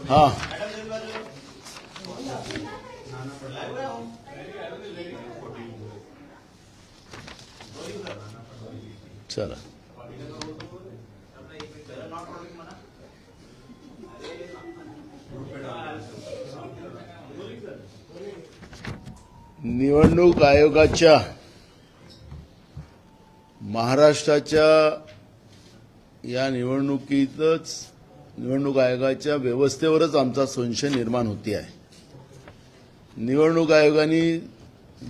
हाँ चला निवडणूक आयोगाच्या महाराष्ट्राच्या या निवडणूक आयोगाच्या व्यवस्थेवरच आमचा संशय निर्माण होती आहे। निवडणूक आयोगाने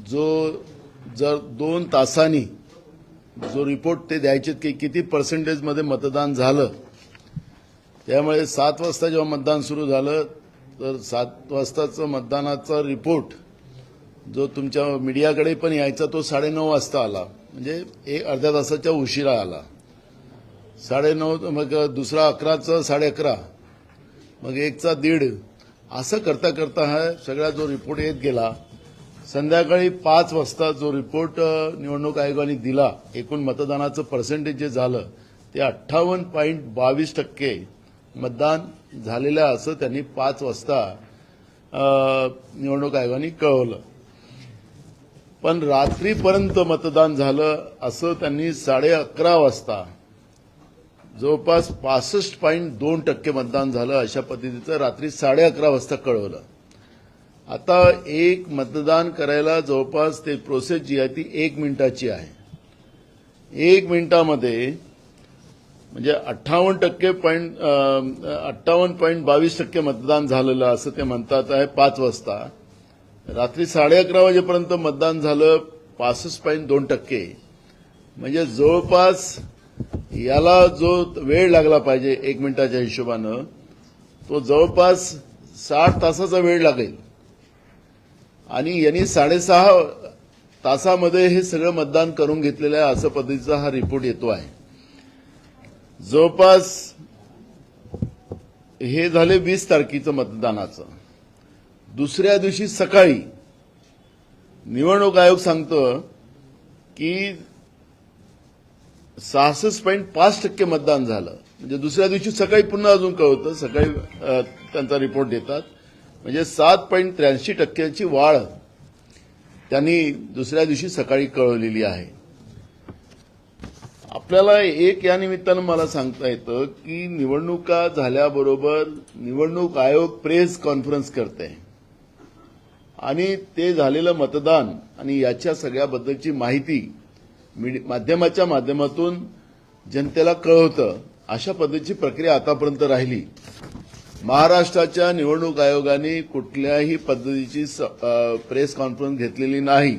जर 2 तासांनी जो रिपोर्ट ते द्यायचे की किती पर्सेंटेज मध्ये मतदान झालं, त्यामुळे 7 वाजता जेव्हा मतदान सुरू झालं तर 7 वाजताचा मतदानाचा रिपोर्ट जो तुमच्या मीडियाकडे पण यायचा तो 9:30 वाजता आला, म्हणजे अर्ध्या तासाच्या उशिरा आला। 9:30 मग दुसरा 11चा 11:30, मग 1चा 1:30 असं करता करता हा सगळा जो रिपोर्ट येत गेला। संध्याकाळी 5 वाजता जो रिपोर्ट निवडणूक आयोगाने दिला, एकूण मतदानाचं पर्सेंटेज जे झालं ते 58.22% मतदान झालेलं असं त्यांनी 5 वाजता निवडणूक आयोगाने कळवलं। पण रात्रीपर्यंत मतदान झालं असं त्यांनी 11:30 वाजता जवळपास 65.2% मतदान झालं अशा पद्धतीचं रात्री 11:30 वाजता कळवलं। आता एक मतदान करायला जवळपास ते प्रोसेस जी आहे ती 1 मिनिटाची आहे। 1 मिनिटामध्ये म्हणजे 58.22% मतदान झालेलं असं ते म्हणतात आहे 5 वाजता। रात्री 11:30 वाजेपर्यंत मतदान झालं 65.2%, म्हणजे जवळपास याला जो वेळ लागला पाहिजे 1 मिनिटाच्या हिशोबानं तो जवळपास 60 तासाचा वेळ लागेल, आणि यांनी 6.5 तासामध्ये हे सगळं मतदान करून घेतलेलं आहे असं पद्धतीचा हा रिपोर्ट येतो आहे। जवळपास हे झाले 20 तारखेचं मतदानाचं। दुसऱ्या दिवशी सकाळी निवडणूक आयोग सांगतं की 66.5% मतदान झालं, म्हणजे दुसऱ्या दिवशी सकाळी पुन्हा अजून कळवतं, सकाळी त्यांचा रिपोर्ट देतात, म्हणजे 7.83% वाढ त्यांनी दुसऱ्या दिवशी सकाळी कळवलेली आहे। आपल्याला एक या निमित्तानं मला सांगता येतं की निवडणुका झाल्याबरोबर निवडणूक आयोग प्रेस कॉन्फरन्स करते आणि ते झालेलं मतदान आणि याच्या सगळ्याबद्दलची माहिती माध्यमाच्या माध्यमातून जनतेला कळवतं। अशा पद्धतीची प्रक्रिया आतापर्यंत राहिली। महाराष्ट्राच्या निवडणूक आयोगाने कुठल्याही पद्धतीची प्रेस कॉन्फरन्स घेतलेली नाही।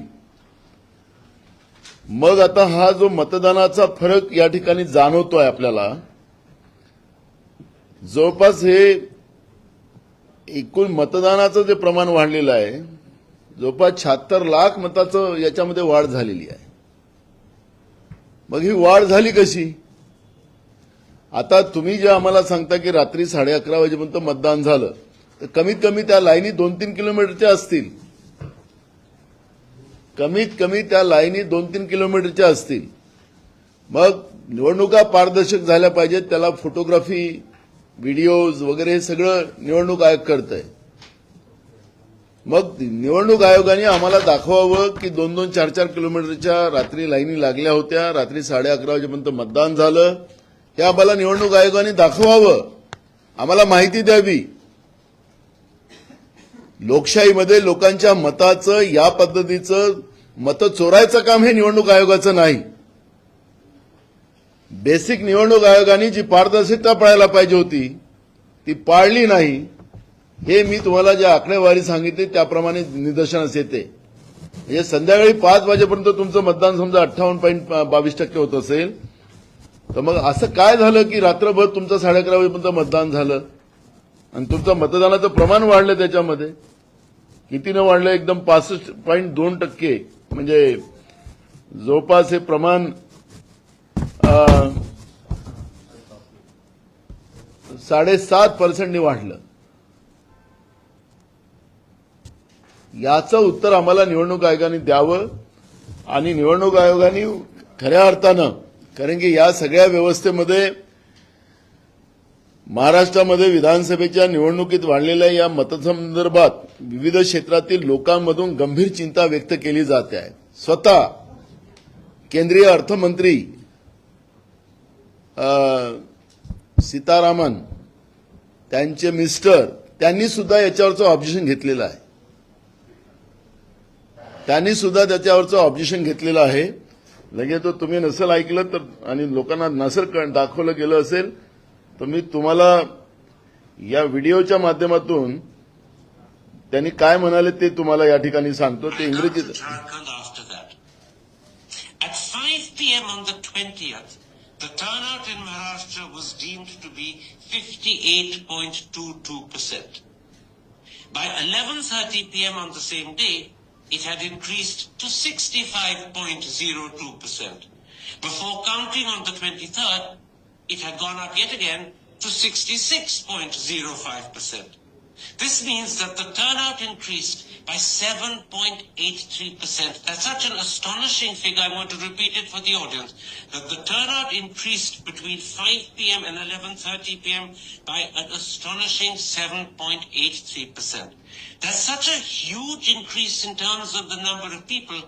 मग आता हा जो मतदानाचा फरक या ठिकाणी जाणवतोय आपल्याला, जवळपास हे एकूण मतदानाचं जे प्रमाण वाढलेलं आहे जवळपास 76 लाख मताचं याच्यामध्ये वाढ झालेली आहे। मग ही वाढ झाली कशी? आता तुम्ही जे आम्हाला सांगता की रात्री 11:30 वाजेपर्यंत मतदान झालं, तर कमीत कमी त्या लाईनी 2-3 किलोमीटरच्या असतील, कमीत कमी त्या लाईनी 2-3 किलोमीटरच्या असतील। मग निवडणुका पारदर्शक झाल्या पाहिजेत, त्याला फोटोग्राफी, व्हिडिओज वगैरे हे सगळं निवडणूक आयोग करतंय। मग निवडणूक आयोगाने आम्हाला दाखवावं की 2-2, 4-4 किलोमीटरच्या रात्री लाईनी लागल्या होत्या, रात्री 11:30 वाजेपर्यंत मतदान झालं, हे आम्हाला निवडणूक आयोगाने दाखवावं, आम्हाला माहिती द्यावी। लोकशाहीमध्ये लोकांच्या मताचं या पद्धतीचं मत चोरायचं काम हे निवडणूक आयोगाचं नाही। बेसिक निवडणूक आयोगाने जी पारदर्शकता पाळायला पाहिजे होती ती पाळली नाही। हे मी तुम्हाला ज्या आकडेवारी सांगितली त्याप्रमाणे निदर्शनास येते। म्हणजे संध्याकाळी 5 वाजेपर्यंत तुमचं मतदान समजा 58.22% होत असेल, तर मग असं काय झालं की रात्रभर तुमचं 11:30 वाजेपर्यंत मतदान झालं? आणि तुमचं मतदानाचं प्रमाण वाढलं त्याच्यामध्ये. कितीनं वाढलं? एकदम 65.2%. म्हणजे जवळपास हे प्रमाण 7.5% वाढलं. याचं उत्तर आम्हाला निवडणूक आयोगाने द्यावं. आणि निवडणूक आयोगाने खऱ्या अर्थानं, कारण की या सगळ्या व्यवस्थेमध्ये महाराष्ट्रामध्ये विधानसभेच्या निवडणुकीत वाढलेल्या या मतसंदर्भात विविध क्षेत्रातील लोकांमधून गंभीर चिंता व्यक्त केली जाते आहे. स्वतः केंद्रीय अर्थमंत्री सीतारामन, त्यांचे मिस्टर, त्यांनी सुद्धा याच्यावरचं ऑब्जेक्शन घेतलेलं आहे. लगेच तो तुम्ही नसेल ऐकलं तर आणि लोकांना नसेल दाखवलं गेलं असेल तर मी तुम्हाला या व्हिडिओच्या माध्यमातून त्यांनी काय म्हणाले ते तुम्हाला या ठिकाणी सांगतो. ते इंग्रजीत. At 5 p.m. on the 20th, the turnout in Maharashtra was deemed to be 58.22%. By 11:30 p.m. on the same day, it had increased to 65.02%. Before counting on the 23rd, it had gone up yet again to 66.05%. This means that the turnout increased by 7.83%. That's such an astonishing figure. I want to repeat it for the audience. That the turnout increased between 5 p.m. and 11:30 p.m. by an astonishing 7.83%. That's such a huge increase in terms of the number of people.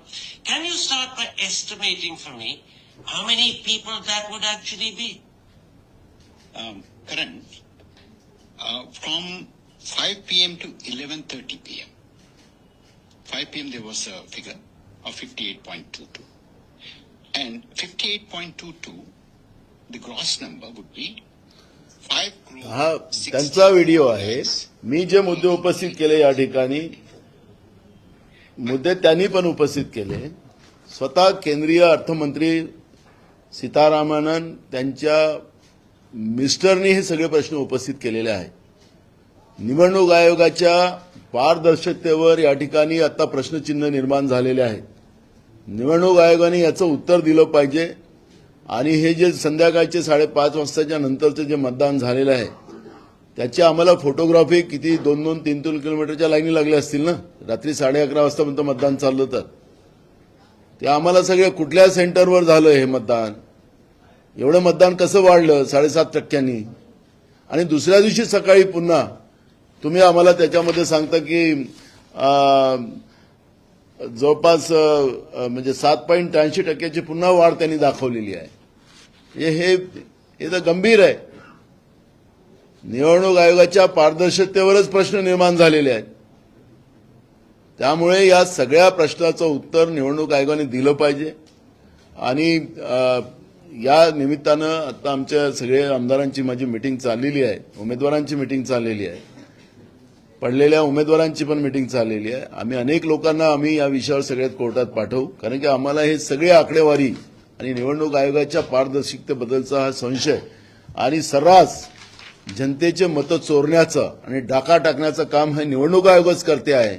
Can you start by estimating for me how many people that would actually be? Karan, from 5 p.m. to 11:30 p.m. 5 p.m. there was a figure of 58.22. And 58.22, the gross number would be 5 crore. हा त्यांचा video आहे. मी जे मुद्दे उपस्थित केले या ठिकाणी, मुद्दे त्यांनी पण उपस्थित केले. स्वतः केंद्रीय अर्थमंत्री सीतारामन, त्यांच्या मिस्टरनी हे सगळे प्रश्न उपस्थित केलेले आहेत. निवडणूक आयोगाच्या पारदर्शकतेवर या ठिकाणी आता प्रश्नचिन्ह निर्माण झालेले आहेत. निवडणूक आयोगाने याचं उत्तर दिलं पाहिजे. आणि हे जे संध्याकाळचे 5:30 वाजताच्या नंतरचं जे मतदान झालेलं आहे त्याची आम्हाला फोटोग्राफी किती 2-3 किलोमीटरच्या लाईनी लागल्या असतील ना. रात्री 11:30 वाजतापर्यंत मतदान चाललं तर ते आम्हाला सगळे कुठल्या सेंटरवर झालं हे मतदान, एवढं मतदान कसं वाढलं 7.5%. आणि दुसऱ्या दिवशी सकाळी पुन्हा तुम्ही आम्हाला त्याच्यामध्ये सांगता की जवळपास म्हणजे 7.83% पुन्हा वाढ त्यांनी दाखवलेली आहे. हे तर गंभीर आहे. निवडणूक आयोगाच्या पारदर्शकतेवरच प्रश्न निर्माण झालेले आहेत. त्यामुळे या सगळ्या प्रश्नाचं उत्तर निवडणूक आयोगाने दिलं पाहिजे. आणि या निमित्तानं आता आमच्या सगळ्या आमदारांची माझी मीटिंग चाललेली आहे, उमेदवारांची मीटिंग चाललेली आहे, पडलेल्या उमेदवारांची पण मीटिंग चाललेली आहे. आम्ही अनेक लोकांना या विषयावर सगळ्यात कोर्टात पाठवू. कारण की आम्हाला हे सगळे आकडेवारी आणि निवडणूक आयोगाच्या पारदर्शकतेबद्दलचा हा संशय आणि सर्रास जनतेचे मतं चोरण्याचं आणि डाका टाकण्याचं काम हे निवडणूक आयोगच करते आहे,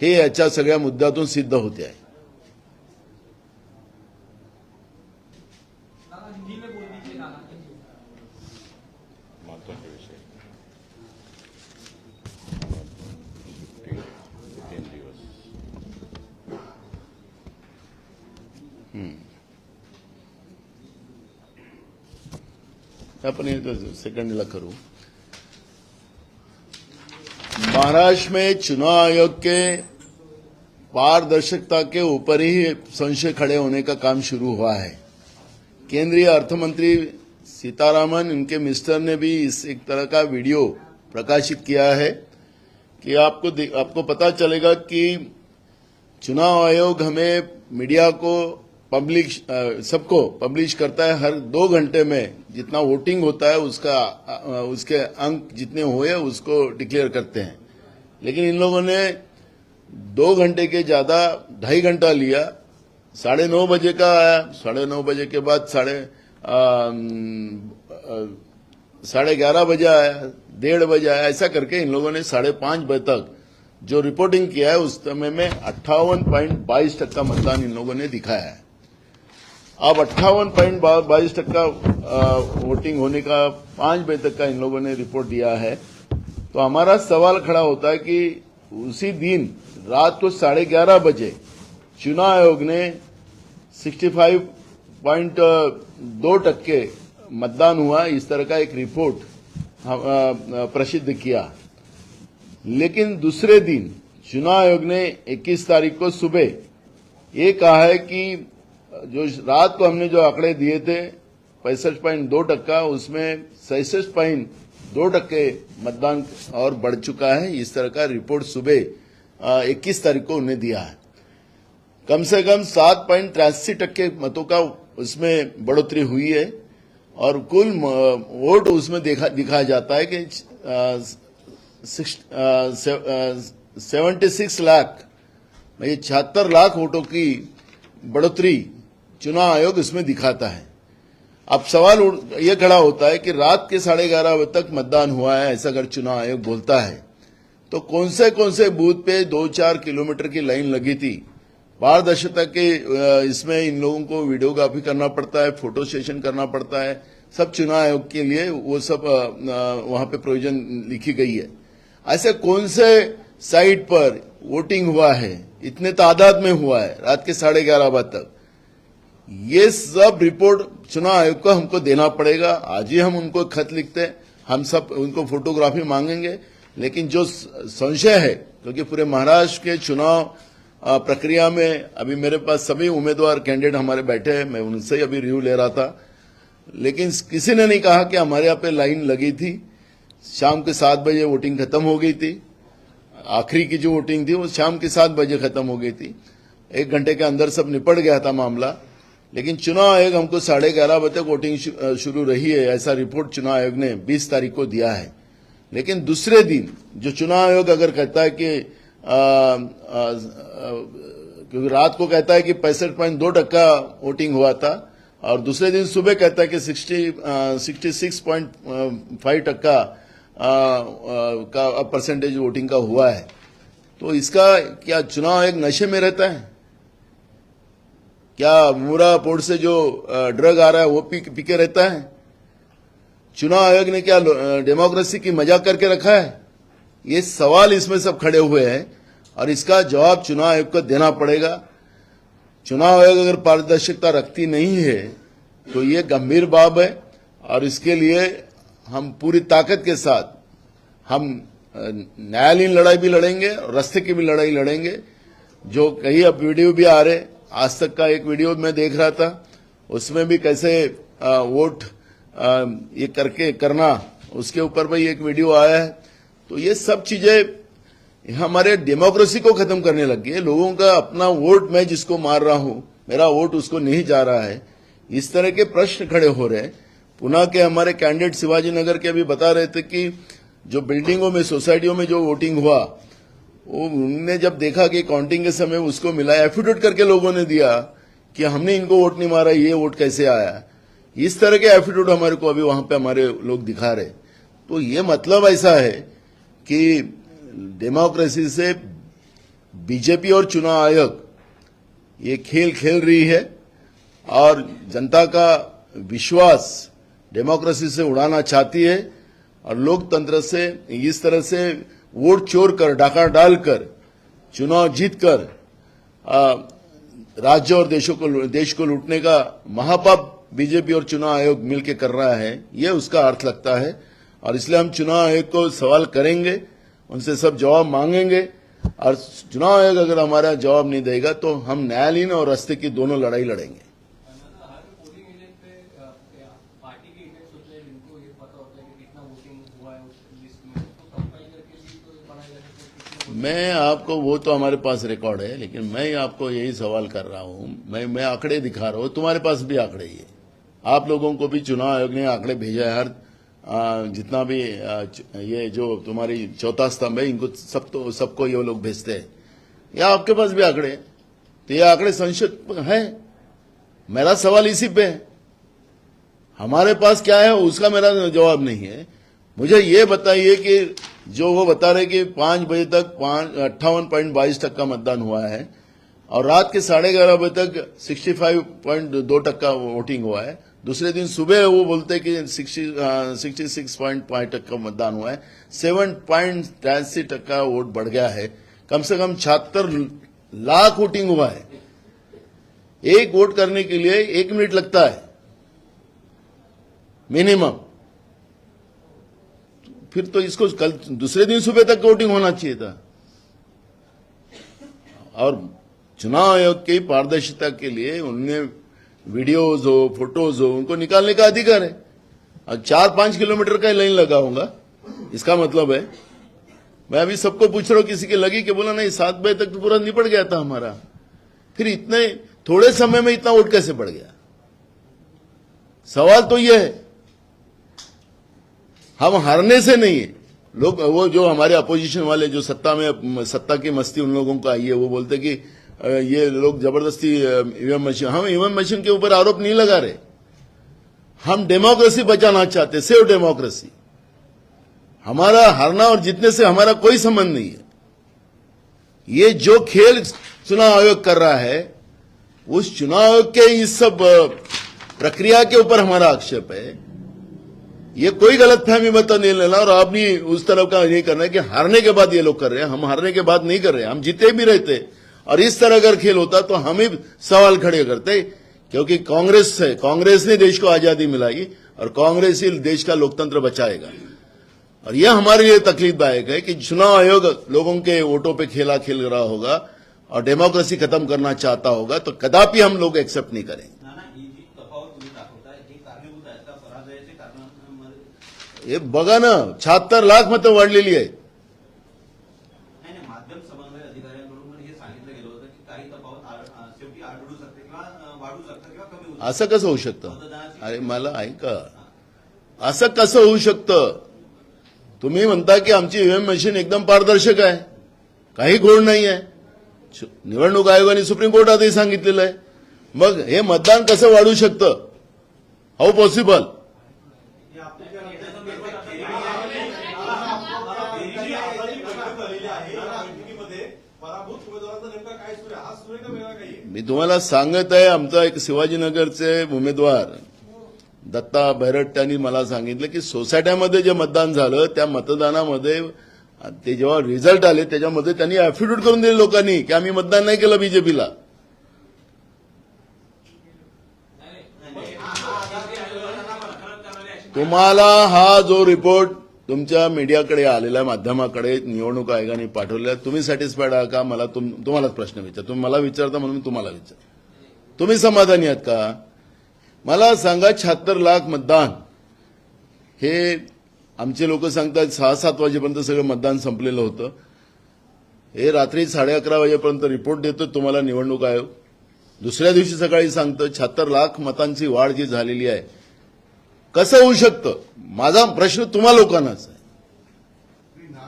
हे याच्या सगळ्या मुद्द्यातून सिद्ध होते आहे. अपन सेकंड करूं. महाराष्ट्र में चुनाव आयोग के पारदर्शिता के ऊपर ही संशय खड़े होने का काम शुरू हुआ है. केंद्रीय अर्थमंत्री सीतारामन, इनके मिस्टर ने भी इस एक तरह का वीडियो प्रकाशित किया है कि आपको पता चलेगा कि चुनाव आयोग हमें मीडिया को पब्लिक सबको पब्लिश करता है. हर 2 घंटे में जितना वोटिंग होता है उसके अंक जितने हुए उसको डिक्लेयर करते हैं. लेकिन इन लोगों ने 2 घंटे के ज्यादा 2.5 घंटा लिया. 9:30 बजे का आया. 9:30 बजे के बाद 11:30 बजे आया, 1:30 बजे आया, ऐसा करके इन लोगों ने 5:30 बजे तक जो रिपोर्टिंग किया है उस समय में 58.22% मतदान इन लोगों ने दिखाया है। अब 58.22% वोटिंग होने का 5 बजे तक का इन लोगों ने रिपोर्ट दिया है। तो हमारा सवाल खड़ा होता है कि उसी दिन रात को 11:30 बजे चुनाव आयोग ने 65.2% मतदान हुआ, इस तरह का एक रिपोर्ट प्रसिद्ध किया। लेकिन दूसरे दिन चुनाव आयोग ने 21 तारीख को सुबह ये कहा है कि जो रात को हमने जो आंकड़े दिए थे 65.2%, उसमें 66.2% मतदान और बढ़ चुका है। इस तरह का रिपोर्ट सुबह 21 तारीख को उन्हें दिया है। कम से कम 7.83% मतों का उसमें बढ़ोतरी हुई है और कुल वोट उसमें दिखाया जाता है कि 76 लाख, 76 लाख वोटों की बढ़ोतरी चुनाव आयोग इसमें दिखाता है। अब सवाल यह खड़ा होता है कि रात के 11:30 बजे तक मतदान हुआ है, ऐसा अगर चुनाव आयोग बोलता है तो कौन से बूथ पे 2-4 किलोमीटर की लाइन लगी थी। पारदर्शिता के इसमें इन लोगों को वीडियोग्राफी करना पड़ता है, फोटो सेशन करना पड़ता है, सब चुनाव आयोग के लिए वो सब वहां पे प्रोविजन लिखी गई है। ऐसे कौन से साइट पर वोटिंग हुआ है, इतने तादाद में हुआ है रात के 11:30 बजे तक, ये सब रिपोर्ट चुनाव आयोग को हमको देना पड़ेगा। आज ही हम उनको खत लिखते हैं, हम सब उनको फोटोग्राफी मांगेंगे। लेकिन जो संशय है, क्योंकि पूरे महाराष्ट्र के चुनाव प्रक्रिया में अभी मेरे पास सभी उम्मीदवार कैंडिडेट हमारे बैठे हैं, मैं उनसे ही अभी रिव्यू ले रहा था, लेकिन किसी ने नहीं कहा कि हमारे यहाँ पे लाइन लगी थी। शाम के 7 बजे वोटिंग खत्म हो गई थी, आखिरी की जो वोटिंग थी वो शाम के 7 बजे खत्म हो गई थी, 1 घंटे के अंदर सब निपट गया था मामला। लेकिन चुनाव आयोग हमको 11:30 बजे तक वोटिंग शुरू रही है, ऐसा रिपोर्ट चुनाव आयोग ने 20 तारीख को दिया है। लेकिन दूसरे दिन जो चुनाव आयोग अगर कहता है कि क्योंकि रात को कहता है कि 65.2% वोटिंग हुआ था और दूसरे दिन सुबह कहता है कि 66.5% का परसेंटेज वोटिंग का हुआ है, तो इसका क्या चुनाव आयोग नशे में रहता है? क्या मुरा पोर्ट से जो ड्रग आ रहा है वो पी के रहता है? चुनाव आयोग ने क्या डेमोक्रेसी की मजाक करके रखा है? ये सवाल इसमें सब खड़े हुए हैं और इसका जवाब चुनाव आयोग को देना पड़ेगा। चुनाव आयोग अगर पारदर्शिता रखती नहीं है तो ये गंभीर बात है और इसके लिए हम पूरी ताकत के साथ हम न्यायालयीन लड़ाई भी लड़ेंगे और रास्ते की भी लड़ाई लड़ेंगे। जो कई अब वीडियो भी आ रहे, आज तक का एक वीडियो मैं देख रहा था, उसमें भी कैसे वोट ये करके करना, उसके ऊपर भी एक वीडियो आया है। तो ये सब चीजें हमारे डेमोक्रेसी को खत्म करने लग गई है। लोगों का अपना वोट, मैं जिसको मार रहा हूं मेरा वोट उसको नहीं जा रहा है, इस तरह के प्रश्न खड़े हो रहे हैं। पुणे के हमारे कैंडिडेट शिवाजी नगर के अभी बता रहे थे कि जो बिल्डिंगों में, सोसाइटियों में जो वोटिंग हुआ, वो उन्होंने जब देखा कि काउंटिंग के समय उसको मिला, एफिडेविट करके लोगों ने दिया कि हमने इनको वोट नहीं मारा, ये वोट कैसे आया। इस तरह के एफिडेविट हमारे को अभी वहां पे हमारे लोग दिखा रहे। तो ये मतलब ऐसा है कि डेमोक्रेसी से बीजेपी और चुनाव आयोग ये खेल खेल रही है और जनता का विश्वास डेमोक्रेसी से उड़ाना चाहती है और लोकतंत्र से इस तरह से वोट चोर कर, डाका डालकर, चुनाव जीतकर राज्य और देश को लूटने का महापाप बीजेपी और चुनाव आयोग मिलकर कर रहा है, ये उसका अर्थ लगता है। और इसलिए हम चुनाव आयोग को सवाल करेंगे, उनसे सब जवाब मांगेंगे और चुनाव आयोग अगर हमारा जवाब नहीं देगा तो हम न्यायालयीन और रास्ते की दोनों लड़ाई लड़ेंगे। मैं आपको, वो तो हमारे पास रिकॉर्ड है, लेकिन मैं आपको यही सवाल कर रहा हूं, मैं आंकड़े दिखा रहा हूं, तुम्हारे पास भी आंकड़े ही है। आप लोगों को भी चुनाव आयोग ने आंकड़े भेजा है, हर जितना भी ये जो तुम्हारी चौथा स्तंभ है, इनको सबको ये लोग भेजते हैं। या आपके पास भी आंकड़े, तो ये आंकड़े संशय है। मेरा सवाल इसी पे है, हमारे पास क्या है उसका मेरा जवाब नहीं है। मुझे ये बताइए कि जो वो बता रहे कि 5 बजे तक 58.22% मतदान हुआ है और रात के 11:30 बजे तक 65.2% वोटिंग हुआ है। दूसरे दिन सुबह वो बोलते कि 66.5% मतदान हुआ है। 7.83% वोट बढ़ गया है। कम से कम 76 लाख वोटिंग हुआ है। एक वोट करने के लिए 1 मिनट लगता है मिनिमम। फिर तो इसको कल दूसरे दिन सुबह तक वोटिंग होना चाहिए था। और चुनाव आयोग की पारदर्शिता के लिए उनने वीडियोज हो फोटोज हो उनको निकालने का अधिकार है। और 4-5 किलोमीटर का लाइन लगा होगा, इसका मतलब है मैं अभी सबको पूछ रहा हूं किसी के लगी कि बोला नहीं 7 बजे तक तो पूरा निपट गया था हमारा। फिर इतने थोड़े समय में इतना वोट कैसे बढ़ गया? सवाल तो यह है। हम हारने से नहीं है। लोग वो जो हमारे अपोजिशन वाले जो सत्ता की मस्ती उन लोगों को आई है, वो बोलते कि ये लोग जबरदस्ती ईवीएम मशीन, हम ईवीएम मशीन के ऊपर आरोप नहीं लगा रहे। हम डेमोक्रेसी बचाना चाहते, सेव डेमोक्रेसी। हमारा हारना और जीतने से हमारा कोई संबंध नहीं है। ये जो खेल चुनाव आयोग कर रहा है उस चुनाव आयोग के इस सब प्रक्रिया के ऊपर हमारा आक्षेप है। ये कोई गलतफहमी मत नहीं लेना और आप भी उस तरफ का नहीं करना है कि हारने के बाद ये लोग कर रहे हैं। हम हारने के बाद नहीं कर रहे हैं, हम जीते भी रहते। और इस तरह अगर खेल होता तो हम ही सवाल खड़े करते, क्योंकि कांग्रेस ने देश को आजादी मिलाई और कांग्रेस ही देश का लोकतंत्र बचाएगा। और यह हमारे लिए तकलीफदायक है कि चुनाव आयोग लोगों के वोटों पे खेला खेल रहा होगा और डेमोक्रेसी खत्म करना चाहता होगा, तो कदापि हम लोग एक्सेप्ट नहीं करेंगे। हे बघा ना, 76 लाख मतं वाढलेली आहेत. माध्यम समन्वय अधिकाऱ्यांकडून हे सांगितलं गेलं होतं की काही तफावत शेवटी आढळू शकते किंवा वाढू शकतं किंवा कमी होऊ शकतं. असं कसं होऊ शकतं? अरे मला ऐका, असं कसं होऊ शकतं? तुम्ही म्हणता की आमची ईव्हीएम मशीन एकदम पारदर्शक आहे, काही घोळ नाही आहे. निवडणूक आयोगाने सुप्रीम कोर्टातही सांगितलेलं आहे. मग हे मतदान कसं वाढू शकतं? How possible? मी तुम्हाला सांगत आहे, आमचा एक शिवाजीनगरचे उमेदवार दत्ता बैरट यांनी मला सांगितलं की सोसायट्यामध्ये जे मतदान झालं त्या मतदानामध्ये ते जेव्हा रिझल्ट आले त्याच्यामध्ये त्यांनी ऍफिडेव्हिट करून दिले लोकांनी की आम्ही मतदान नाही केलं बीजेपीला. तुम्हाला हा जो रिपोर्ट तुमच्या मीडियाकडे आलेला माध्यमाकडे निवडणूक आयोगाने पाठवलेला, तुम्ही सॅटिस्फाईड आहात का? मला तुम्हालाच प्रश्न विचार. तुम्ही मला विचारता म्हणून मी तुम्हाला विचार. तुम्ही समाधानी आहात का? मला सांगा, 76 लाख मतदान हे आमचे लोक सांगतात 6-7 वाजेपर्यंत सगळं मतदान संपलेलं होतं. हे रात्री 11:30 वाजेपर्यंत रिपोर्ट देतो तुम्हाला निवडणूक आयोग. दुसऱ्या दिवशी सकाळी सांगतं 76 लाख मतांची वाढ जी झालेली आहे. कसं होऊ शकतं? माझा प्रश्न तुम्हा लोकांनाच आहे.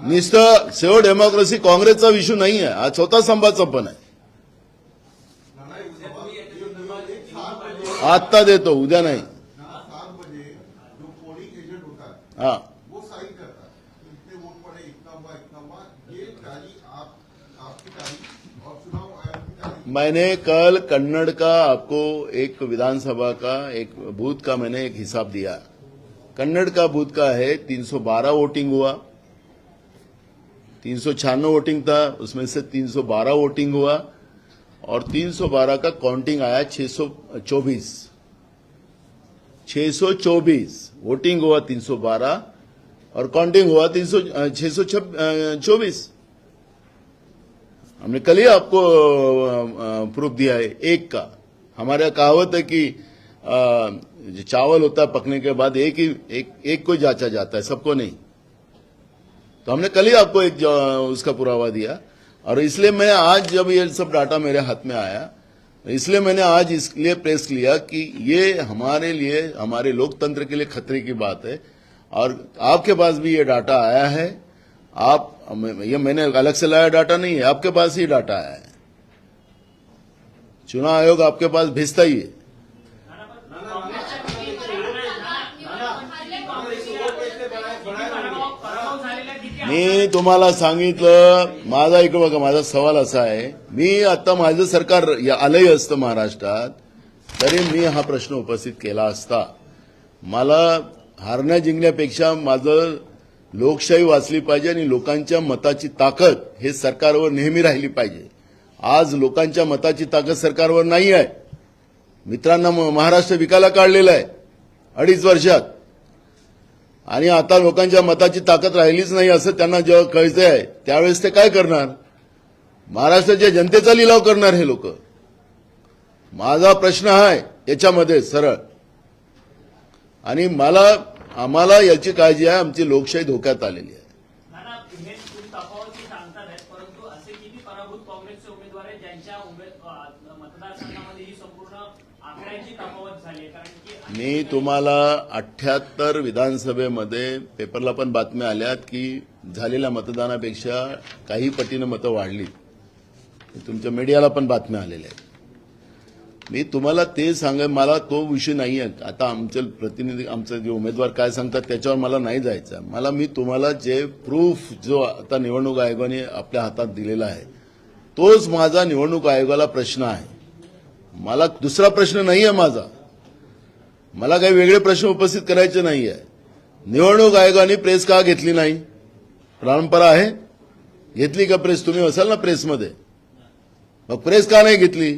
नुसतं सेव डेमोक्रेसी काँग्रेसचा विषय नाही आहे, हा स्वतः संभाचा पण आहे. आत्ता देतो, उद्या नाही. 7 बजे जो पोलिंग एजंट होता हा, वो साइन करता इतने वोट पड़े, इतना हुआ, ये तारीख आपकी तारीख और चुनाव आयोग की तारीख. मैंने कल कन्नड़ का आपको एक विधानसभा का एक बूथ का मैंने एक हिसाब दिया. कन्नड़ का बूथ का है 312 वोटिंग हुआ, 396 वोटिंग था, उसमें से 312 वोटिंग हुआ और 312 का काउंटिंग आया 624 वोटिंग हुआ 312 और काउंटिंग हुआ 624. हमने कल ही आपको प्रूफ दिया है एक का. हमारा कहावत है कि जो चावल होता है पकने के बाद एक को जांचा जाता है, सबको नहीं. तो हमने कल ही आपको एक उसका पुरावा दिया. और इसलिए मैं आज जब ये सब डाटा मेरे हाथ में आया, इसलिए मैंने आज इसलिए प्रेस लिया कि ये हमारे लिए, हमारे लोकतंत्र के लिए खतरे की बात है. और आपके पास भी ये डाटा आया है. ये मैंने अलग से लाया डाटा नहीं है, आपके पास ही डाटा आया है. चुनाव आयोग आपके पास भेजता ही है. मी तुम्हाला सांगितलं, माझा एक बघा, माझा सवाल असा आहे, मी आता माझं सरकार आलंही असतं महाराष्ट्रात तरी मी हा प्रश्न उपस्थित केला असता. मला हारण्या जिंकण्यापेक्षा माझं लोकशाही वाचली पाहिजे आणि लोकांच्या मताची ताकद हे सरकारवर नेहमी राहिली पाहिजे. आज लोकांच्या मताची ताकद सरकारवर नाही आहे. मित्रांना महाराष्ट्र विकायला काढलेला आहे 2.5 वर्षात आणि आता लोकांच्या मताची ताकद राहिलीच नाही असं त्यांना जेव्हा कळतंय आहे त्यावेळेस ते काय करणार? महाराष्ट्राच्या जनतेचा लिलाव करणार हे लोक. माझा प्रश्न आहे याच्यामध्ये सरळ, आणि आम्हाला याची काळजी आहे, आमची लोकशाही धोक्यात आलेली आहे. नाना, हे तुम्ही तफावती सांगतात आहेत, परंतु असे किती पराभूत काँग्रेसचे उमेदवार आहेत ज्यांच्या मतदारसंघामध्ये ही संपूर्ण आकड्यांची तफावत झाली आहे? कारण की मी तुम्हाला 78 विधानसभेमध्ये पेपरला पण बातम्या आल्यात की झालेल्या मतदानापेक्षा काही पटीनं मतं वाढली. तुमच्या मीडियाला पण बातम्या आलेल्या आहेत. मी तुम्हाला ते सांगा, मला तो विषय नाही आहे. आता आमचे प्रतिनिधी, आमचे जे उमेदवार काय सांगतात त्याच्यावर मला नाही जायचं. मी तुम्हाला जे प्रूफ जो आता निवडणूक आयोगाने आपल्या हातात दिलेला आहे तोच माझा निवडणूक आयोगाला प्रश्न आहे. मला दुसरा प्रश्न नाही आहे माझा. मला काही वेगळे प्रश्न उपस्थित करायचे नाही आहे. निवडणूक आयोगाने प्रेस का घेतली नाही? परंपरा आहे, घेतली का प्रेस? तुम्ही असाल ना प्रेसमध्ये, मग प्रेस का नाही घेतली?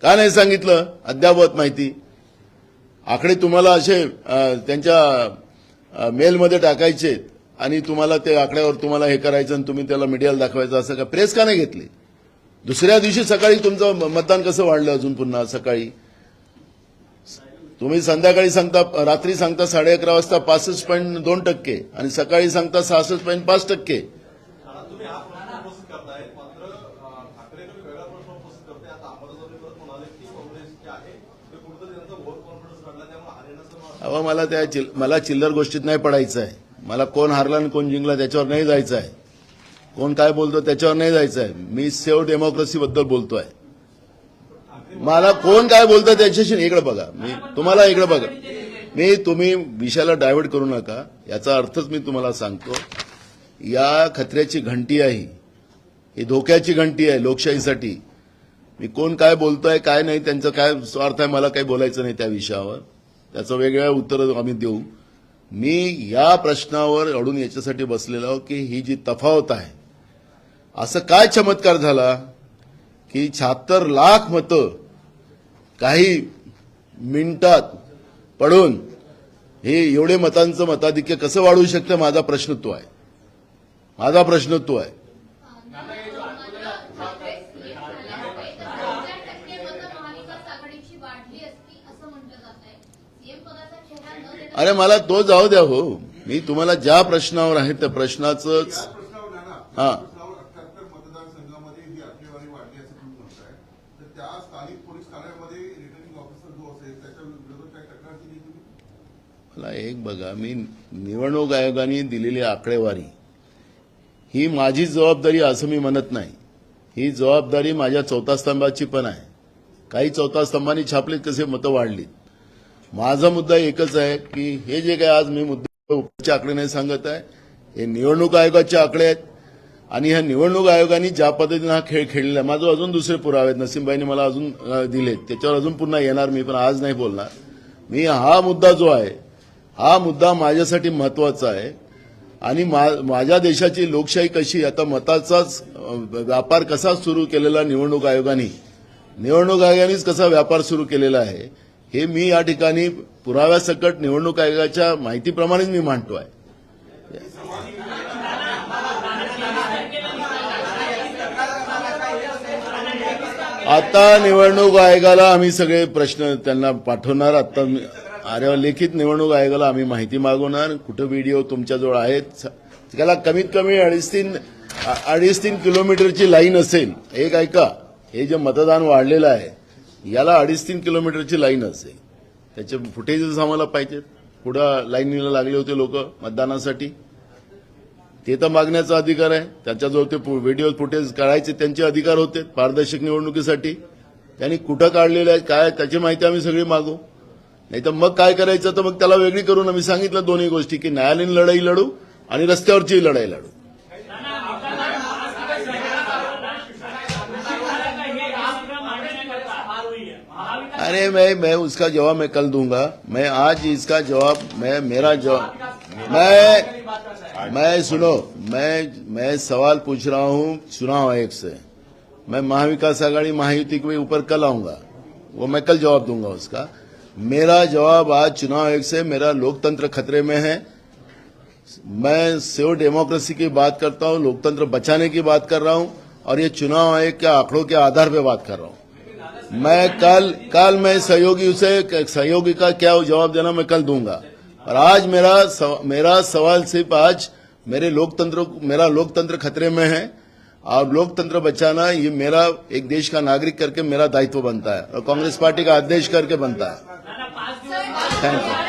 का नाही सांगितलं अद्यावत माहिती? आकडे तुम्हाला असे त्यांच्या मेलमध्ये टाकायचे आणि तुम्हाला ते आकड्यावर तुम्हाला हे करायचं आणि तुम्ही त्याला मीडियाला दाखवायचं, असं का प्रेस का नाही घेतली? दुसऱ्या दिवशी सकाळी तुमचं मतदान कसं वाढलं? अजून पुन्हा सकाळी तुम्ही संध्याकाळी सांगता, रात्री सांगता 11:30 वाजता 65.2% आणि सकाळी सांगता 66.5%. तुम्ही हा प्रश्न उपस्थित करताय, मात्र ठाकरे वेगळा प्रश्न उपस्थित करते. आता अंबादास परत म्हणाले की काँग्रेस जे आहे ते कुठेतरी त्यांचा ओव्हर कॉन्फिडन्स काढला, त्यामुळे हरियाणाचं मला चिल्लर गोष्टीत नाही पडायचं आहे. मला कोण हारला आणि कोण जिंकला त्याच्यावर नाही जायचं आहे. कोण काय बोलतो त्याच्यावर नाही जायचं आहे. मी सेव्ह डेमोक्रेसीबद्दल बोलतोय. मला कोण काय बोलतं त्याच्याशी इकडे बघा, मी तुम्हाला इकडे बघा, तुम्ही विषयाला डायव्हर्ट करू नका. याचा अर्थच मी तुम्हाला सांगतो. या खतऱ्याची घंटी आहे, ही धोक्याची घंटी आहे लोकशाहीसाठी. मी कोण काय बोलतोय काय नाही त्यांचं काय स्वार्थ आहे मला काही बोलायचं नाही त्या विषयावर. त्याचं वेगळं उत्तर आम्ही देऊ. मी या प्रश्नावर अडून याच्यासाठी बसलेलो की ही जी तफावत आहे, असं काय चमत्कार झाला की 76 लाख मतं काही मिनिटात पडून हे एवढे मतांचं मताधिक्य कसं वाढू शकतं? माझा प्रश्न तो आहे. अरे मला तो जाऊ द्या हो. मी तुम्हाला ज्या प्रश्नावर आहे त्या प्रश्नाचंच हा. मतदारसंघामध्ये ही आकडेवारी वाढली असं तुम्ही म्हणताय, तर त्या स्थानिक पोलीस ठाण्यामध्ये रिटर्निंग ऑफिसर जो असेल त्याच्या विरोधात काही तक्रार केली तुम्ही? मला एक बघा, मी निवडणूक आयोगाने दिलेली आकडेवारी ही माझी जबाबदारी असं मी म्हणत नाही. ही जबाबदारी माझ्या चौथा स्तंभाची पण आहे. काही चौथा स्तंभांनी छापलीत कसे मतं वाढलीत. माझा मुद्दा एकच आहे की हे जे काही आज मी मुद्दे आकडे नाही सांगत आहे, हे निवडणूक आयोगाचे आकडे आहेत आणि ह्या निवडणूक आयोगाने ज्या पद्धतीने हा खेळ खेळलेला आहे. माझं अजून दुसरे पुरावे आहेत, नसीमबाईंनी मला अजून दिलेत, त्याच्यावर अजून पुन्हा येणार मी, पण आज नाही बोलणार मी. हा मुद्दा जो आहे हा मुद्दा माझ्यासाठी महत्वाचा आहे आणि माझ्या देशाची लोकशाही कशी, आता मताचाच व्यापार कसा सुरू केलेला निवडणूक आयोगानेच कसा व्यापार सुरू केलेला आहे हे मी या ठिकाणी पुराव्यासकट निवडणूक आयोगाच्या माहितीप्रमाणेच मी मांडतोय. आता निवडणूक आयोगाला आम्ही सगळे प्रश्न त्यांना पाठवणार. आता लेखित निवडणूक आयोगाला आम्ही माहिती मागवणार. कुठं व्हिडिओ तुमच्याजवळ आहेत, त्याला कमीत कमी 2.5-3 किलोमीटरची लाईन असेल. एक ऐका, हे जे मतदान वाढलेलं आहे याला 2.5-3 किलोमीटरची लाईन असेल. त्याचे फुटेजेस आम्हाला पाहिजेत. पुढं लाईनीला लागले होते लोक मतदानासाठी, ते तर मागण्याचा अधिकार आहे. त्याच्याजवळ ते व्हिडिओ फुटेज काढायचे त्यांचे अधिकार होते पारदर्शक निवडणुकीसाठी. त्यांनी कुठं काढलेलं आहे काय त्याची माहिती आम्ही सगळी मागू. नाही तर मग काय करायचं, तर मग त्याला वेगळी करून आम्ही सांगितलं दोन्ही गोष्टी की न्यायालयीन लढाई लढू आणि रस्त्यावरची लढाई लढू. अरे मैं उसका जवाब मैं कल दूंगा। मैं आज इसका जवाब मेरा जवाब मैं सुनो, मैं सवाल पूछ रहा हूं चुनाव आयोग से। मैं महाविकास आघाड़ी महायुति के ऊपर कल आऊंगा, वो मैं कल जवाब दूंगा उसका। मेरा जवाब आज चुनाव आयोग से, मेरा लोकतंत्र खतरे में है। मैं सिर्फ डेमोक्रेसी की बात करता हूं, लोकतंत्र बचाने की बात कर रहा हूं, और ये चुनाव आयोग के आंकड़ों के आधार पर बात कर रहा हूं। मैं कल मैं सहयोगी का क्या जवाब देना मैं कल दूंगा। और आज मेरा सवाल सिर्फ आज मेरा लोकतंत्र खतरे में है, और लोकतंत्र बचाना ये मेरा एक देश का नागरिक करके मेरा दायित्व बनता है, और कांग्रेस पार्टी का अध्यक्ष करके बनता है। नाना 5 दिवस थैंक यू।